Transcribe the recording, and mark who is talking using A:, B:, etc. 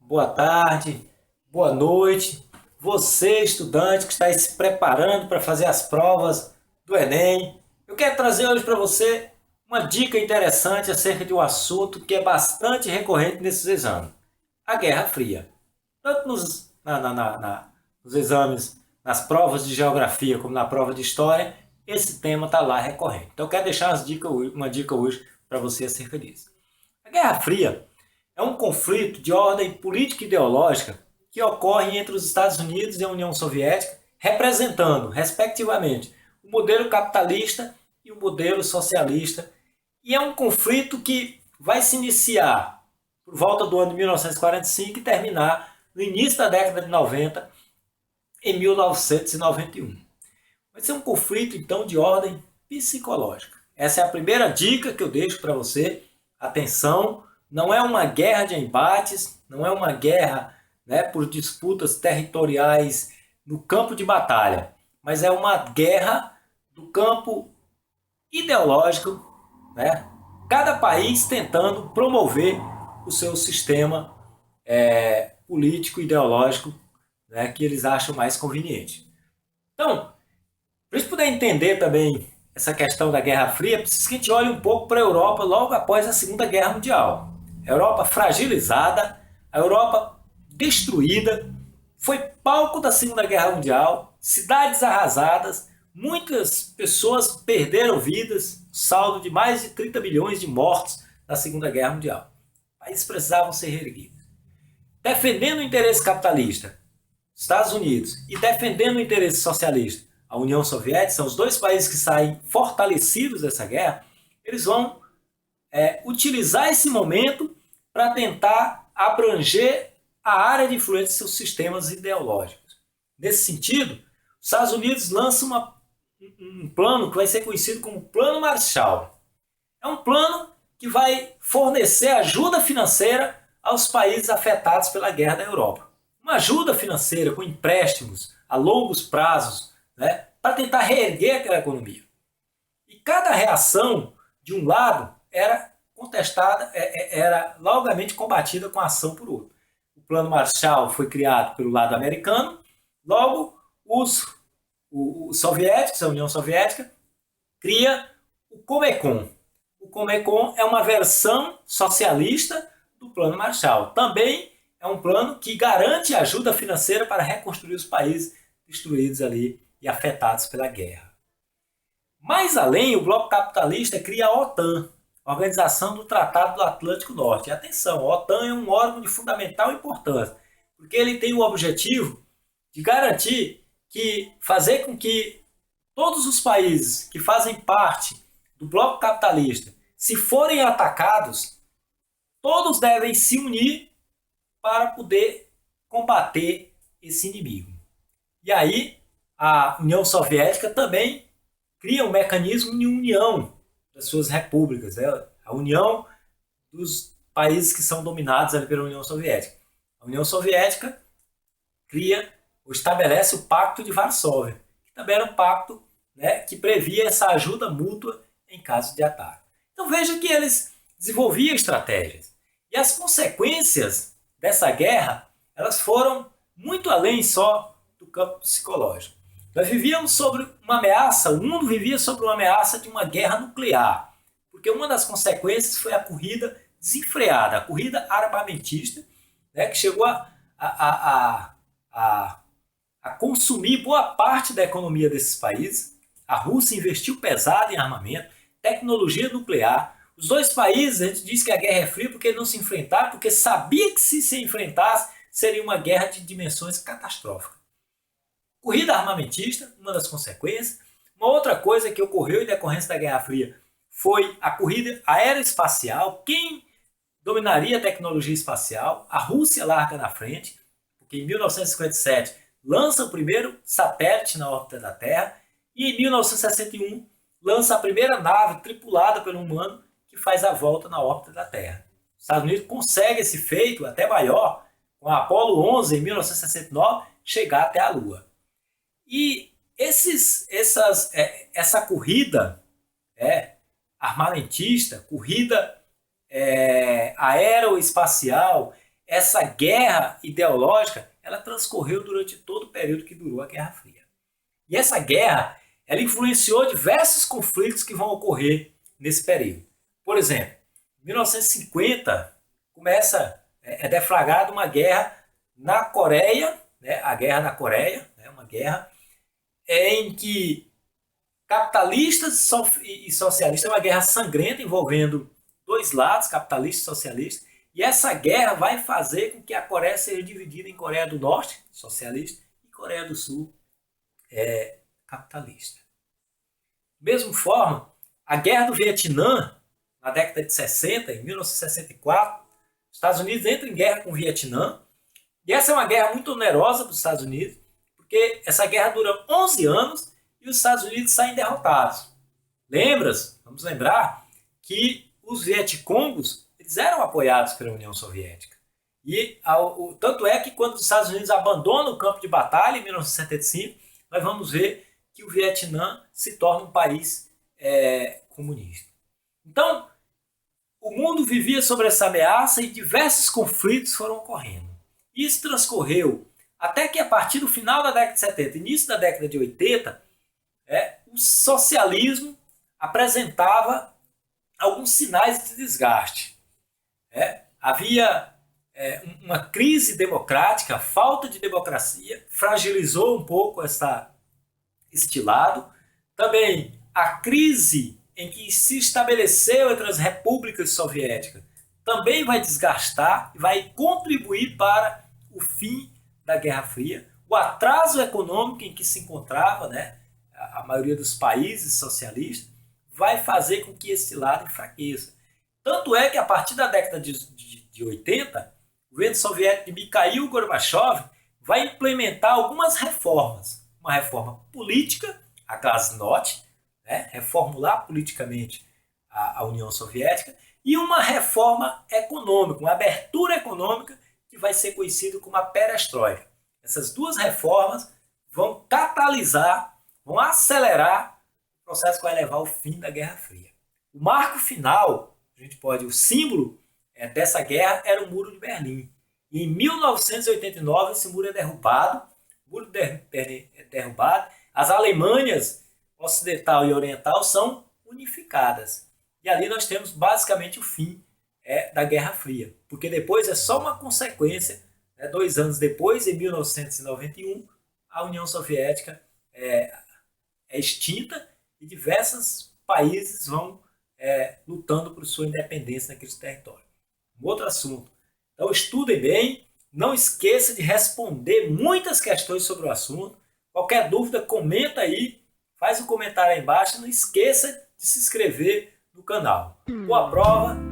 A: boa tarde, boa noite. Você, estudante que está se preparando para fazer as provas do Enem, eu quero trazer hoje para você uma dica interessante acerca de um assunto que é bastante recorrente nesses exames: a Guerra Fria. Tanto nos exames, nas provas de geografia, como na prova de história, esse tema está lá recorrente. Então, eu quero deixar uma dica hoje para você acerca disso. A Guerra Fria é um conflito de ordem política e ideológica que ocorre entre os Estados Unidos e a União Soviética, representando, respectivamente, o modelo capitalista e o modelo socialista. E é um conflito que vai se iniciar por volta do ano de 1945 e terminar no início da década de 90, em 1991. Vai ser um conflito, então, de ordem psicológica. Essa é a primeira dica que eu deixo para você. Atenção, não é uma guerra de embates, não é uma guerra, né, por disputas territoriais no campo de batalha, mas é uma guerra do campo ideológico, né? Cada país tentando promover o seu sistema político ideológico, né, que eles acham mais conveniente. Então, para a gente poder entender também essa questão da Guerra Fria, precisa que a gente olhe um pouco para a Europa logo após a Segunda Guerra Mundial. A Europa fragilizada, a Europa destruída, foi palco da Segunda Guerra Mundial, cidades arrasadas, muitas pessoas perderam vidas, saldo de mais de 30 milhões de mortos na Segunda Guerra Mundial. Países precisavam ser reerguidos. Defendendo o interesse capitalista, Estados Unidos, e defendendo o interesse socialista, a União Soviética, são os dois países que saem fortalecidos dessa guerra. Eles vão utilizar esse momento para tentar abranger a área de influência de seus sistemas ideológicos. Nesse sentido, os Estados Unidos lançam um plano que vai ser conhecido como Plano Marshall. É um plano que vai fornecer ajuda financeira aos países afetados pela guerra da Europa. Uma ajuda financeira com empréstimos a longos prazos, né, para tentar reerguer aquela economia. E cada reação de um lado era contestada, era logicamente combatida com a ação por outro. O Plano Marshall foi criado pelo lado americano, logo os soviéticos, a União Soviética, cria o Comecon. O Comecon é uma versão socialista do Plano Marshall. Também é um plano que garante ajuda financeira para reconstruir os países destruídos ali e afetados pela guerra. Mais além, o bloco capitalista cria a OTAN, Organização do Tratado do Atlântico Norte. E atenção, a OTAN é um órgão de fundamental importância, porque ele tem o objetivo de garantir fazer com que todos os países que fazem parte do bloco capitalista, se forem atacados, todos devem se unir para poder combater esse inimigo. E aí, a União Soviética também cria um mecanismo de união das suas repúblicas, né? A união dos países que são dominados ali pela União Soviética. A União Soviética cria ou estabelece o Pacto de Varsóvia, que também era um pacto, né, que previa essa ajuda mútua em caso de ataque. Então veja que eles desenvolviam estratégias. E as consequências dessa guerra, elas foram muito além só do campo psicológico. Nós vivíamos sobre uma ameaça, o mundo vivia sobre uma ameaça de uma guerra nuclear, porque uma das consequências foi a corrida desenfreada, a corrida armamentista, né, que chegou a consumir boa parte da economia desses países. A Rússia investiu pesado em armamento, tecnologia nuclear. Os dois países, a gente diz que a guerra é fria porque não se enfrentaram, porque sabia que se enfrentasse, seria uma guerra de dimensões catastróficas. Corrida armamentista, uma das consequências. Uma outra coisa que ocorreu em decorrência da Guerra Fria foi a corrida aeroespacial. Quem dominaria a tecnologia espacial? A Rússia larga na frente, porque em 1957 lança o primeiro satélite na órbita da Terra e em 1961 lança a primeira nave tripulada pelo humano que faz a volta na órbita da Terra. Os Estados Unidos consegue esse feito até maior com a Apollo 11 em 1969 chegar até a Lua. E essa corrida armamentista, corrida aeroespacial, essa guerra ideológica, ela transcorreu durante todo o período que durou a Guerra Fria. E essa guerra, ela influenciou diversos conflitos que vão ocorrer nesse período. Por exemplo, em 1950, é deflagrada uma guerra na Coreia, né, a Guerra da Coreia, né, uma guerra em que capitalistas e socialistas, é uma guerra sangrenta envolvendo dois lados, capitalistas e socialistas, e essa guerra vai fazer com que a Coreia seja dividida em Coreia do Norte, socialista, e Coreia do Sul, capitalista. Da mesma forma, a Guerra do Vietnã, na década de 60, em 1964, os Estados Unidos entram em guerra com o Vietnã, e essa é uma guerra muito onerosa para os Estados Unidos, porque essa guerra dura 11 anos e os Estados Unidos saem derrotados. Vamos lembrar que os vietcongos eles eram apoiados pela União Soviética. E tanto é que quando os Estados Unidos abandonam o campo de batalha em 1975, nós vamos ver que o Vietnã se torna um país comunista. Então, o mundo vivia sobre essa ameaça e diversos conflitos foram ocorrendo. Isso transcorreu até que a partir do final da década de 70, início da década de 80, o socialismo apresentava alguns sinais de desgaste. Havia uma crise democrática, falta de democracia, fragilizou um pouco este lado. Também a crise em que se estabeleceu entre as repúblicas soviéticas também vai desgastar e vai contribuir para o fim da Guerra Fria. O atraso econômico em que se encontrava, né, a maioria dos países socialistas, vai fazer com que esse lado enfraqueça. Tanto é que a partir da década de 80, o governo soviético de Mikhail Gorbachev vai implementar algumas reformas. Uma reforma política, a Glasnost, né, reformular politicamente a União Soviética, e uma reforma econômica, uma abertura econômica que vai ser conhecida como a Perestroika. Essas duas reformas vão catalisar, vão acelerar o processo que vai levar ao fim da Guerra Fria. O marco final, o símbolo dessa guerra era o Muro de Berlim. E em 1989 esse muro é derrubado, as Alemanhas ocidental e oriental são unificadas. E ali nós temos basicamente o fim da Guerra Fria, porque depois é só uma consequência, 2 anos depois, em 1991, a União Soviética é extinta e diversos países vão lutando por sua independência naqueles territórios. Um outro assunto. Então estudem bem, não esqueça de responder muitas questões sobre o assunto. Qualquer dúvida, comenta aí, faz um comentário aí embaixo, não esqueça de se inscrever no canal. Boa prova!